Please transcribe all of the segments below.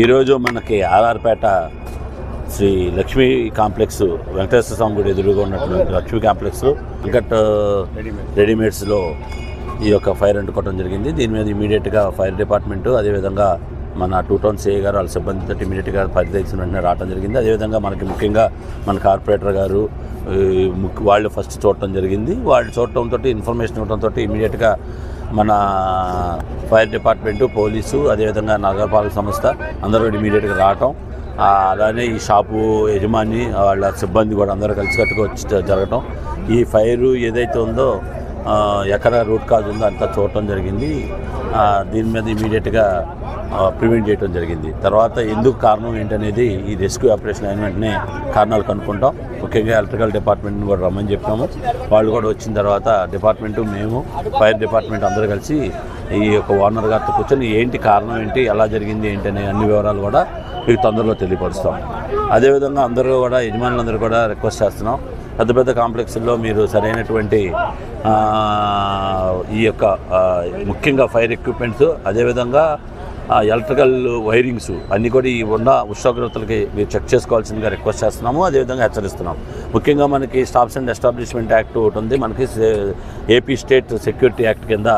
ఈరోజు మనకి ఆర్ఆర్పేట శ్రీ లక్ష్మీ కాంప్లెక్స్ వెంకటేశ్వర స్వామి గుడి ఎదురుగా ఉన్నటువంటి లక్ష్మీ కాంప్లెక్స్ వెంకట్ రెడీమేడ్స్లో ఈ యొక్క ఫైర్ అంటుకోవడం జరిగింది. దీని మీద ఇమీడియట్గా ఫైర్ డిపార్ట్మెంటు అదేవిధంగా మన 2 టౌన్ సిఐ గారు వాళ్ళ సిబ్బందితో ఇమీడియట్గా పరిదీక్షణ వెంటనే రావడం జరిగింది. అదేవిధంగా మనకి ముఖ్యంగా మన కార్పొరేటర్ గారు వాళ్ళు ఫస్ట్ చూడటం జరిగింది. వాళ్ళు చూడటంతో ఇన్ఫర్మేషన్ ఇవ్వడంతో ఇమీడియట్గా మన ఫైర్ డిపార్ట్మెంటు, పోలీసు, అదేవిధంగా నగరపాలక సంస్థ అందరూ ఇమీడియట్గా రావటం, అలానే ఈ షాపు యజమాని వాళ్ళ సిబ్బంది కూడా అందరూ కలిసికట్టుగా వచ్చి జరగటం, ఈ ఫైరు ఏదైతే ఉందో ఎక్కడ రూట్ కాజ్ ఉందో అంతా చూడటం జరిగింది. దీని మీద ఇమీడియట్గా ప్రివెంట్ చేయడం జరిగింది. తర్వాత ఎందుకు కారణం ఏంటనేది ఈ రెస్క్యూ ఆపరేషన్ అయిన వెంటనే కారణాలు కనుక్కుంటాం. ముఖ్యంగా ఎలక్ట్రికల్ డిపార్ట్మెంట్ని కూడా రమ్మని చెప్పాము. వాళ్ళు కూడా వచ్చిన తర్వాత డిపార్ట్మెంటు, మేము, ఫైర్ డిపార్ట్మెంట్ అందరూ కలిసి ఈ యొక్క ఓనర్ గారితో కూర్చొని ఏంటి కారణం ఏంటి, ఎలా జరిగింది ఏంటి అనే అన్ని వివరాలు కూడా మీకు తొందరలో తెలియపరుస్తాం. అదేవిధంగా అందరూ కూడా యజమానులందరూ కూడా రిక్వెస్ట్ చేస్తున్నాం, పెద్ద పెద్ద కాంప్లెక్స్ల్లో మీరు సరైనటువంటి ఈ యొక్క ముఖ్యంగా ఫైర్ ఎక్విప్మెంట్స్, అదేవిధంగా ఎలక్ట్రికల్ వైరింగ్స్ అన్నీ కూడా ఈ ఉన్న ఉష్ణోగ్రతలకి మీరు చెక్ చేసుకోవాల్సిందిగా రిక్వెస్ట్ చేస్తున్నాము. అదేవిధంగా హెచ్చరిస్తున్నాం. ముఖ్యంగా మనకి స్టాఫ్స్ అండ్ ఎస్టాబ్లిష్మెంట్ యాక్ట్ ఒకటి ఉంది. మనకి ఏపీ స్టేట్ సెక్యూరిటీ యాక్ట్ కింద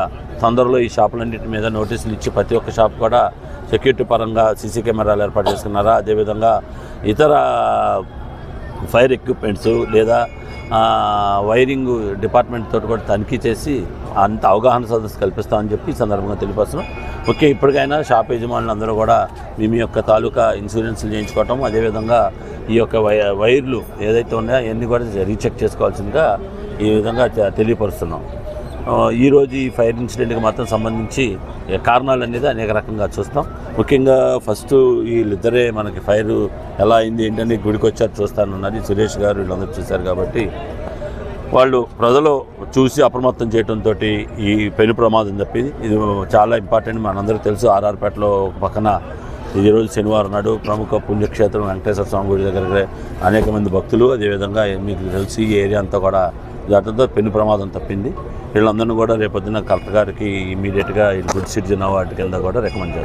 తొందరలో ఈ షాపులన్నింటి మీద నోటీసులు ఇచ్చి ప్రతి ఒక్క షాప్ కూడా సెక్యూరిటీ పరంగా సీసీ కెమెరాలు ఏర్పాటు చేసుకున్నారా, అదేవిధంగా ఇతర ఫైర్ ఎక్విప్మెంట్స్ లేదా వైరింగ్ డిపార్ట్మెంట్ తోటి కూడా తనిఖీ చేసి అంత అవగాహన సదస్సు కల్పిస్తామని చెప్పి ఈ సందర్భంగా తెలియపరుస్తున్నాం. ముఖ్యంగా ఇప్పటికైనా షాప్ యజమానులు అందరూ కూడా మీ యొక్క తాలూకా ఇన్సూరెన్స్లు చేయించుకోవటం, అదేవిధంగా ఈ యొక్క వైర్లు ఏదైతే ఉన్నాయో అవన్నీ కూడా రీచెక్ చేసుకోవాల్సిందిగా ఈ విధంగా తెలియపరుస్తున్నాం. ఈరోజు ఈ ఫైర్ ఇన్సిడెంట్కి మాత్రం సంబంధించి కారణాలు అనేది అనేక రకంగా చూస్తాం. ముఖ్యంగా ఫస్ట్ వీళ్ళిద్దరే మనకి ఫైర్ ఎలా అయింది ఏంటని గుడికి వచ్చారు చూస్తానన్నది సురేష్ గారు, వీళ్ళందరూ చూశారు. కాబట్టి వాళ్ళు ప్రజలు చూసి అప్రమత్తం చేయడంతో ఈ పెను ప్రమాదం తప్పింది. ఇది చాలా ఇంపార్టెంట్, మనందరికీ తెలుసు. ఆర్ఆర్పేటలో పక్కన ఈరోజు శనివారం నాడు ప్రముఖ పుణ్యక్షేత్రం వెంకటేశ్వర స్వామి గుడి దగ్గర అనేక మంది భక్తులు, అదేవిధంగా మీకు తెలిసి ఈ ఏరియా అంతా కూడా దాంతో పెను ప్రమాదం తప్పింది. వీళ్ళందరినీ కూడా రేపొద్దున కలెక్టర్ గారికి ఇమీడియట్గా గుడ్ సిటిజన్ అవార్డు కింద కూడా రికమెండ్ చేస్తారు.